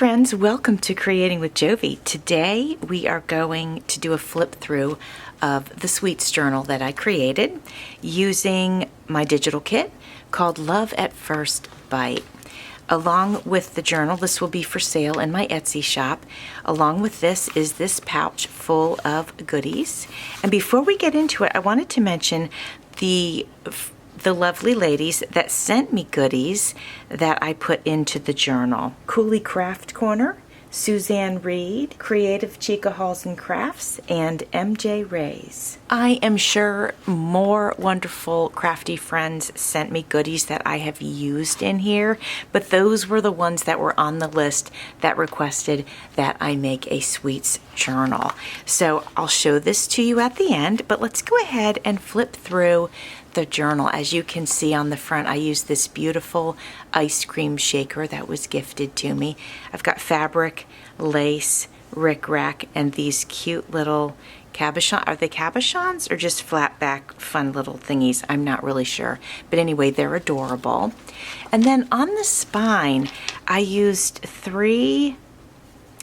friends, welcome to Creating with Jovi. Today we are going to do a flip through of the Sweets journal that I created using my digital kit called Love at First Bite. Along with the journal, this will be for sale in my Etsy shop. Along with this is this pouch full of goodies. And before we get into it, I wanted to mention the lovely ladies that sent me goodies that I put into the journal. Cooley Craft Corner, Suzanne Reed, Creative Chica Halls and Crafts, and MJ Rays. I am sure more wonderful crafty friends sent me goodies that I have used in here, but those were the ones that were on the list that requested that I make a sweets journal. So I'll show this to you at the end, but let's go ahead and flip through the journal. As you can see on the front, I used this beautiful ice cream shaker that was gifted to me. I've got fabric, lace, rickrack, and these cute little cabochon. Are they cabochons or just flat back fun little thingies? I'm not really sure. But anyway, they're adorable. And then on the spine, I used 3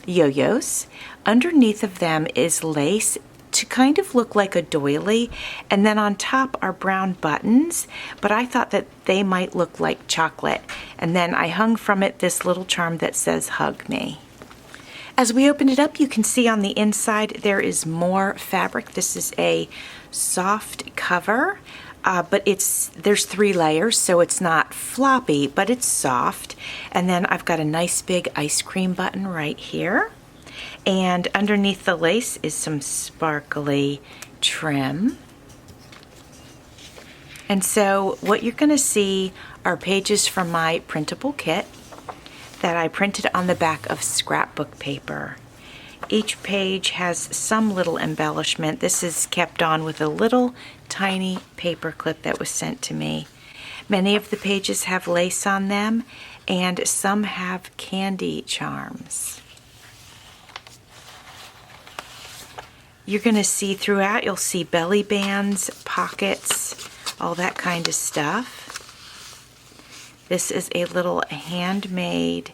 yo-yos. Underneath of them is lace to kind of look like a doily, and then on top are brown buttons, but I thought that they might look like chocolate. And then I hung from it this little charm that says hug me. As we open it up, you can see on the inside there is more fabric. This is a soft cover, but there's 3 layers, so it's not floppy, but it's soft. And then I've got a nice big ice cream button right here. And underneath the lace is some sparkly trim. And so what you're going to see are pages from my printable kit that I printed on the back of scrapbook paper. Each page has some little embellishment. This is kept on with a little tiny paper clip that was sent to me. Many of the pages have lace on them, and some have candy charms. You're going to see throughout, you'll see belly bands, pockets, all that kind of stuff. This is a little handmade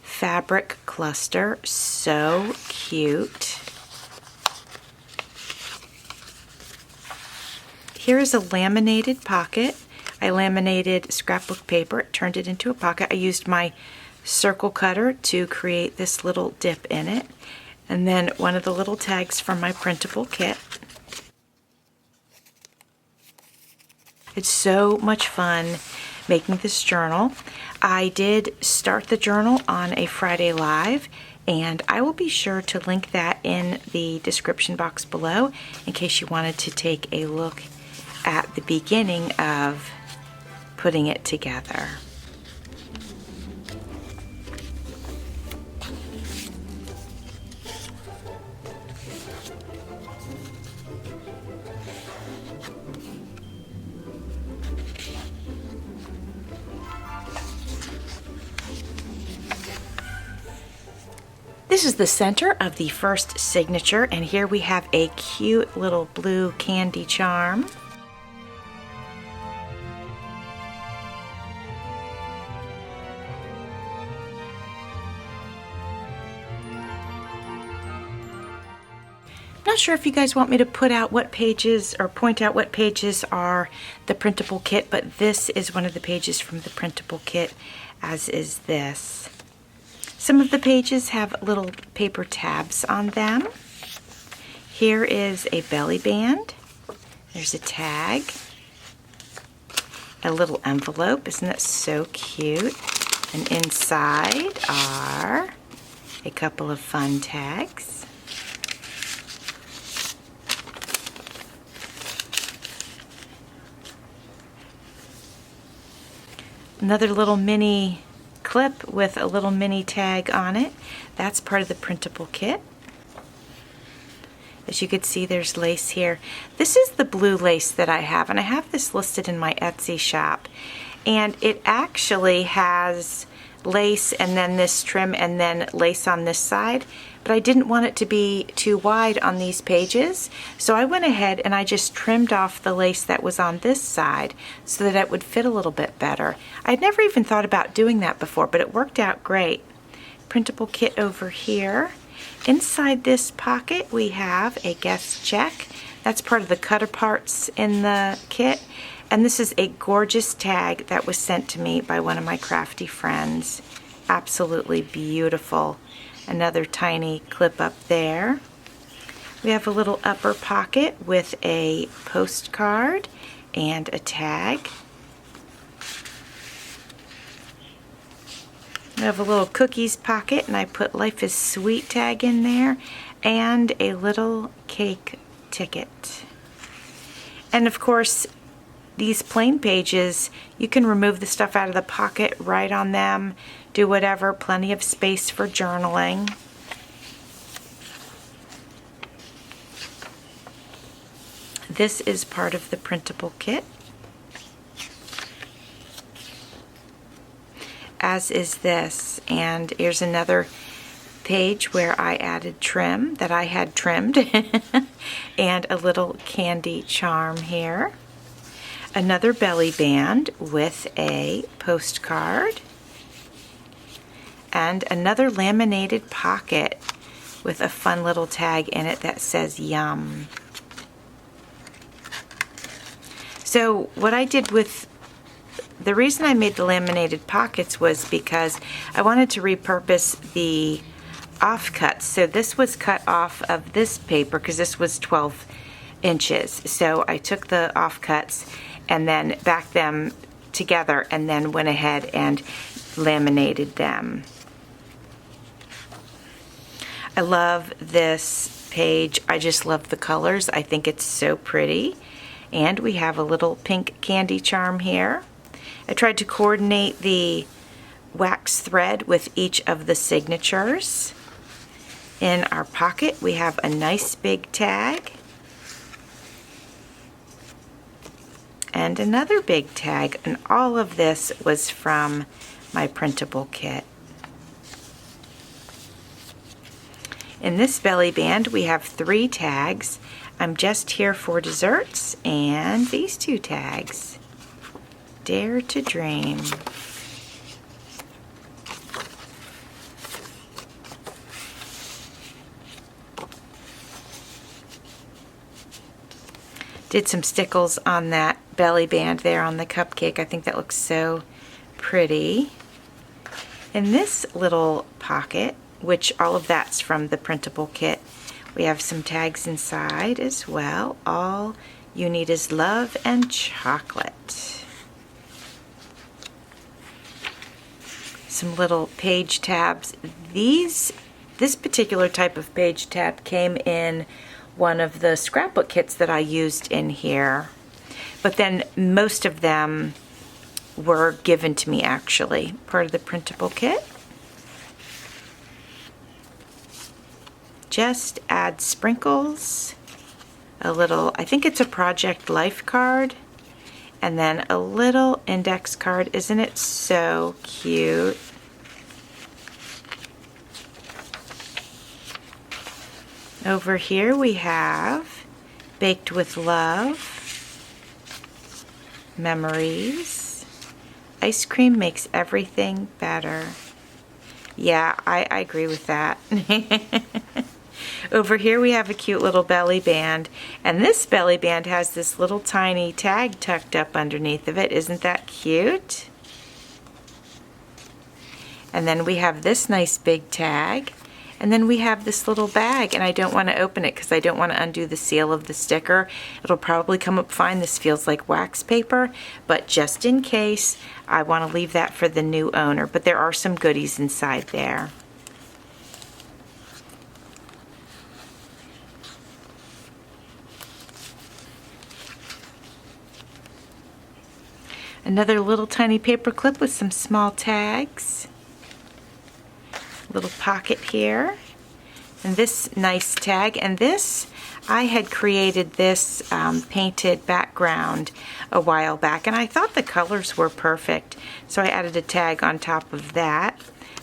fabric cluster. So cute. Here is a laminated pocket. I laminated scrapbook paper, turned it into a pocket. I used my circle cutter to create this little dip in it. And then one of the little tags from my printable kit. It's so much fun making this journal. I did start the journal on a Friday Live, and I will be sure to link that in the description box below in case you wanted to take a look at the beginning of putting it together. This is the center of the first signature, and here we have a cute little blue candy charm. Not sure if you guys want me to put out what pages or point out what pages are the printable kit, but this is one of the pages from the printable kit, as is this. Some of the pages have little paper tabs on them. Here is a belly band. There's a tag. A little envelope. Isn't that so cute? And inside are a couple of fun tags. Another little mini clip with a little mini tag on it. That's part of the printable kit. As you can see, there's lace here. This is the blue lace that I have, and I have this listed in my Etsy shop. And it actually has lace and then this trim and then lace on this side, but I didn't want it to be too wide on these pages, so I went ahead and I just trimmed off the lace that was on this side so that it would fit a little bit better. I'd never even thought about doing that before, but it worked out great. printable kit over here. Inside this pocket we have a guest check. That's part of the cutter parts in the kit. And this is a gorgeous tag that was sent to me by one of my crafty friends. Absolutely beautiful. Another tiny clip up there. We have a little upper pocket with a postcard and a tag. We have a little cookies pocket, and I put Life is Sweet tag in there, and a little cake ticket. And of course, these plain pages, you can remove the stuff out of the pocket, write on them, do whatever, plenty of space for journaling. This is part of the printable kit, as is this. And here's another page where I added trim that I had trimmed and a little candy charm here. Another belly band with a postcard, and another laminated pocket with a fun little tag in it that says yum. So what I did with the reason I made the laminated pockets was because I wanted to repurpose the offcuts. So this was cut off of this paper because this was 12 inches. So I took the offcuts and then backed them together and then went ahead and laminated them. I love this page. I just love the colors. I think it's so pretty. And we have a little pink candy charm here. I tried to coordinate the wax thread with each of the signatures. In our pocket, we have a nice big tag. And another big tag. And all of this was from my printable kit. In this belly band, we have 3 tags. I'm just here for desserts, and these 2 tags. Dare to dream. Did some stickles on that belly band there on the cupcake. I think that looks so pretty. In this little pocket, which all of that's from the printable kit, we have some tags inside as well. All you need is love and chocolate. Some little page tabs. This particular type of page tab came in one of the scrapbook kits that I used in here. But then most of them were given to me actually, part of the printable kit. Just add sprinkles, a little, I think it's a Project Life card, and then a little index card. Isn't it so cute? Over here we have Baked with Love, Memories, Ice cream makes everything better. Yeah, I agree with that. Over here we have a cute little belly band, and this belly band has this little tiny tag tucked up underneath of it. Isn't that cute? And then we have this nice big tag, and then we have this little bag, and I don't want to open it because I don't want to undo the seal of the sticker. It'll probably come up fine. This feels like wax paper, but just in case, I want to leave that for the new owner. But there are some goodies inside there. Another little tiny paper clip with some small tags. Little pocket here. And this nice tag. And this, I had created this painted background a while back, and I thought the colors were perfect. So I added a tag on top of that.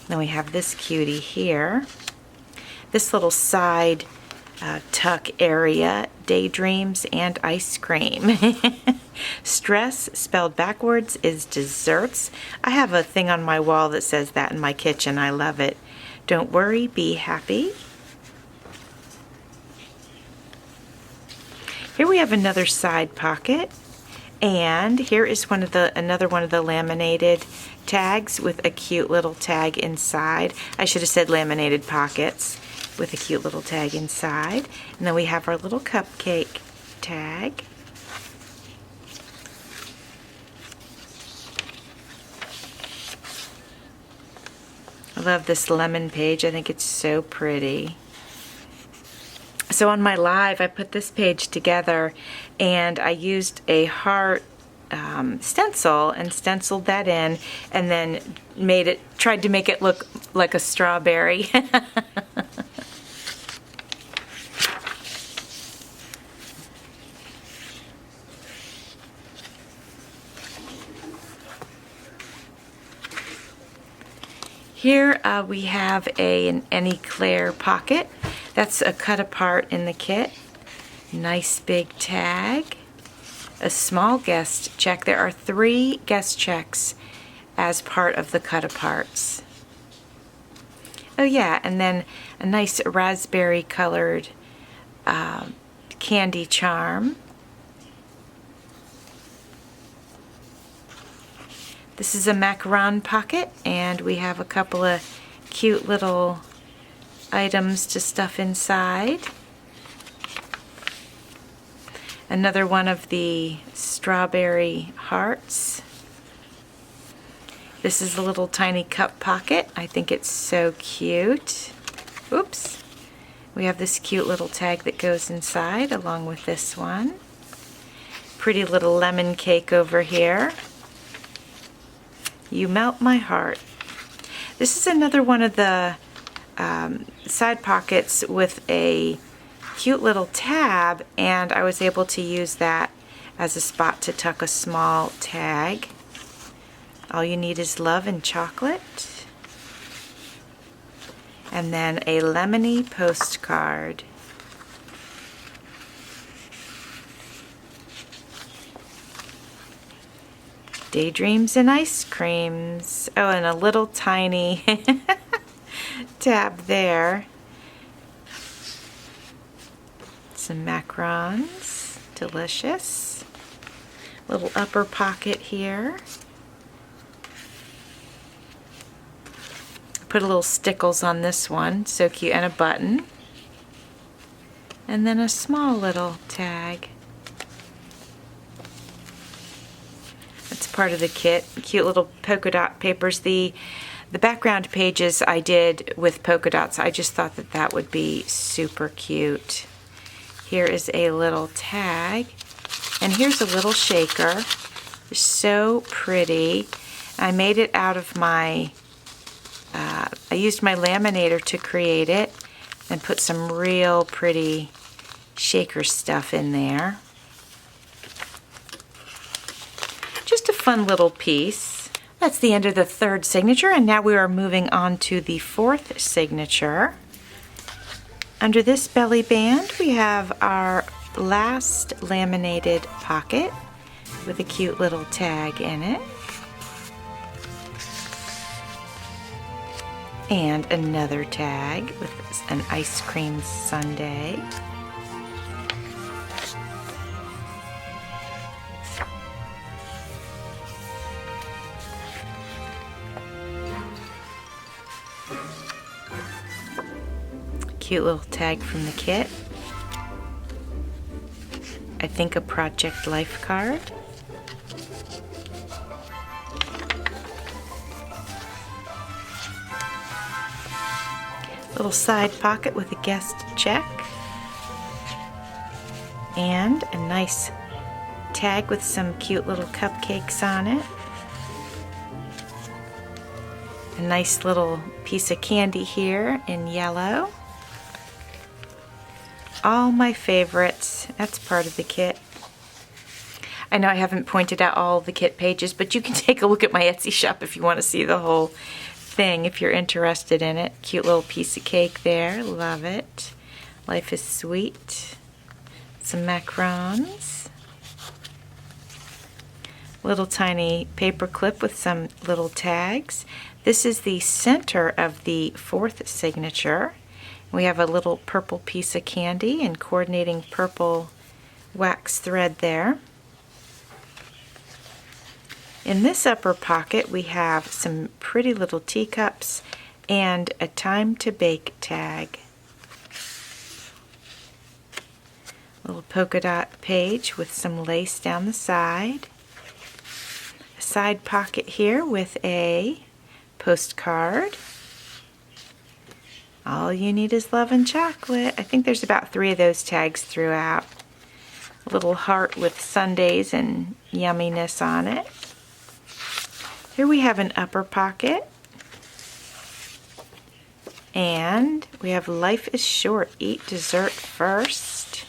Then we have this cutie here. This little side tuck area, daydreams and ice cream. Stress, spelled backwards, is desserts. I have a thing on my wall that says that in my kitchen. I love it. Don't worry, be happy. Here we have another side pocket, and here is another one of the laminated tags with a cute little tag inside. I should have said laminated pockets with a cute little tag inside. And then we have our little cupcake tag. I love this lemon page. I think it's so pretty. So on my live, I put this page together and I used a heart stencil and stenciled that in, and then tried to make it look like a strawberry. Here we have an eclair pocket. That's a cut apart in the kit. Nice big tag. A small guest check. There are 3 guest checks as part of the cut aparts. Oh yeah, and then a nice raspberry colored candy charm. This is a macaron pocket, and we have a couple of cute little items to stuff inside. Another one of the strawberry hearts. This is a little tiny cup pocket. I think it's so cute. Oops. We have this cute little tag that goes inside along with this one. Pretty little lemon cake over here. You melt my heart. This is another one of the side pockets with a cute little tab, and I was able to use that as a spot to tuck a small tag. All you need is love and chocolate. And then a lemony postcard. Daydreams and ice creams. Oh, and a little tiny tab there. Some macarons. Delicious. Little upper pocket here. Put a little stickles on this one. So cute. And a button. And then a small little tag. It's part of the kit. Cute little polka dot papers. The background pages I did with polka dots. I just thought that that would be super cute. Here is a little tag. And here's a little shaker. It's so pretty. I made it out of my, I used my laminator to create it and put some real pretty shaker stuff in there. Just a fun little piece. That's the end of the 3rd signature, and now we are moving on to the 4th signature. Under this belly band, we have our last laminated pocket with a cute little tag in it. And another tag with an ice cream sundae. Cute little tag from the kit. I think a Project Life card. Little side pocket with a guest check. And a nice tag with some cute little cupcakes on it. A nice little piece of candy here in yellow. All my favorites. That's part of the kit. I know I haven't pointed out all the kit pages, but you can take a look at my Etsy shop if you want to see the whole thing, if you're interested in it. Cute little piece of cake there. Love it. Life is sweet. Some macarons. Little tiny paper clip with some little tags. This is the center of the 4th signature. We have a little purple piece of candy and coordinating purple wax thread there. In this upper pocket we have some pretty little teacups and a time to bake tag. A little polka dot page with some lace down the side. A side pocket here with a postcard. All you need is love and chocolate. I think there's about 3 of those tags throughout. A little heart with sundaes and yumminess on it. Here we have an upper pocket. And we have life is short, eat dessert first.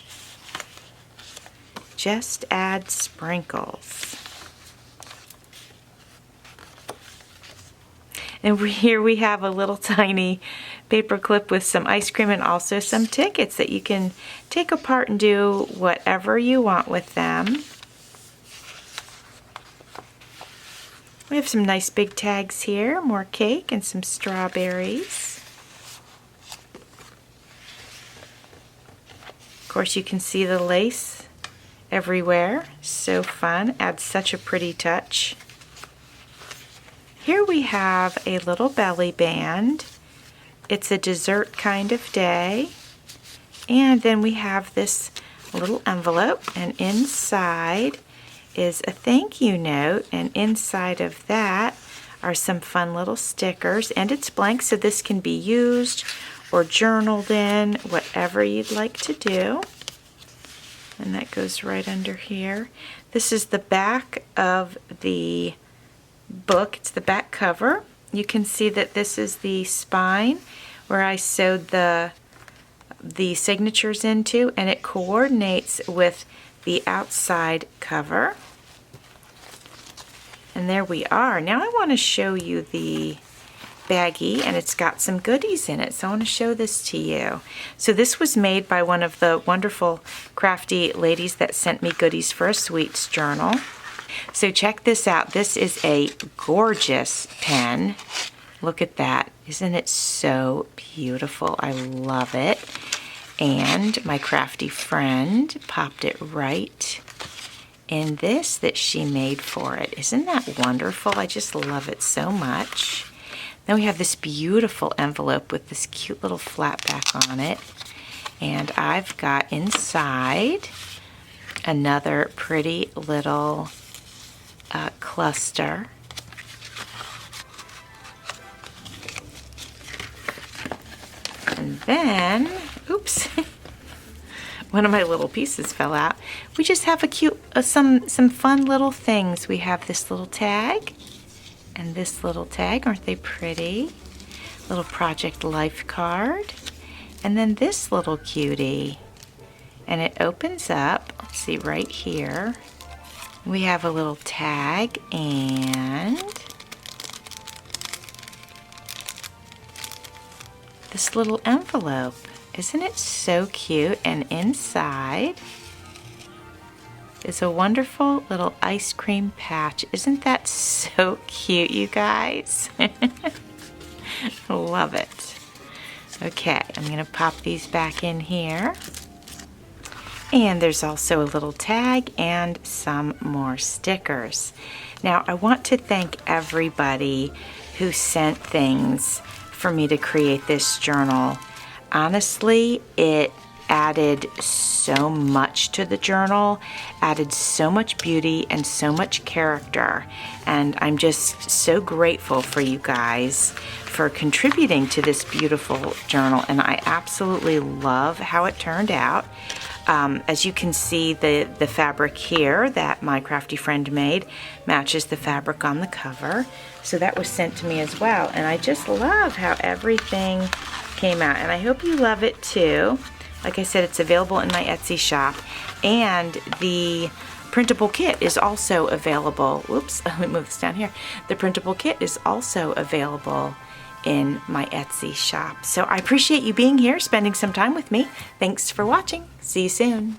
Just add sprinkles. And here we have a little tiny paper clip with some ice cream and also some tickets that you can take apart and do whatever you want with them. We have some nice big tags here, more cake and some strawberries. Of course, you can see the lace everywhere. So fun, adds such a pretty touch. Here we have a little belly band. It's a dessert kind of day. And then we have this little envelope, and inside is a thank you note, and inside of that are some fun little stickers, and it's blank, so this can be used or journaled in, whatever you'd like to do. And that goes right under here. This is the back of the book. It's the back cover. You can see that this is the spine where I sewed the signatures into, and it coordinates with the outside cover. And there we are. Now I want to show you the baggie, and it's got some goodies in it, so I want to show this to you. So this was made by one of the wonderful crafty ladies that sent me goodies for a sweets journal. So check this out. This is a gorgeous pen. Look at that. Isn't it so beautiful? I love it. And my crafty friend popped it right in this that she made for it. Isn't that wonderful? I just love it so much. Then we have this beautiful envelope with this cute little flat back on it. And I've got inside another pretty little cluster. And then, oops, one of my little pieces fell out. We just have a cute, some fun little things. We have this little tag and this little tag. Aren't they pretty? Little Project Life card. And then this little cutie. And it opens up, let's see, right here. We have a little tag and this little envelope. Isn't it so cute? And inside is a wonderful little ice cream patch. Isn't that so cute, you guys? Love it. Okay, I'm going to pop these back in here. And there's also a little tag and some more stickers. Now, I want to thank everybody who sent things for me to create this journal. Honestly, it added so much to the journal, added so much beauty and so much character, and I'm just so grateful for you guys for contributing to this beautiful journal, and I absolutely love how it turned out. As you can see, the fabric here that my crafty friend made matches the fabric on the cover, so that was sent to me as well, and I just love how everything came out, and I hope you love it too. Like I said, it's available in my Etsy shop, and the printable kit is also available. Whoops, let me move this down here. The printable kit is also available in my Etsy shop. So I appreciate you being here, spending some time with me. Thanks for watching. See you soon.